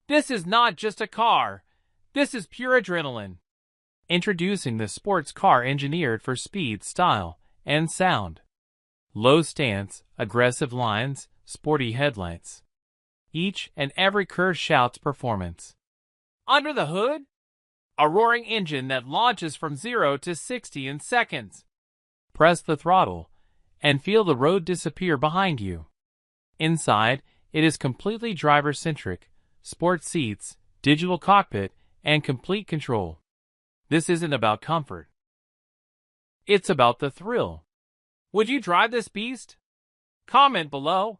This is not just a car. This is pure adrenaline. Introducing the sports car engineered for speed, style, and sound. Low stance, aggressive lines, sporty headlights. Each and every curve shouts performance. Under the hood, a roaring engine that launches from 0 to 60 in seconds. Press the throttle and feel the road disappear behind you. Inside, it is completely driver-centric, sport seats, digital cockpit, and complete control. This isn't about comfort. It's about the thrill. Would you drive this beast? Comment below.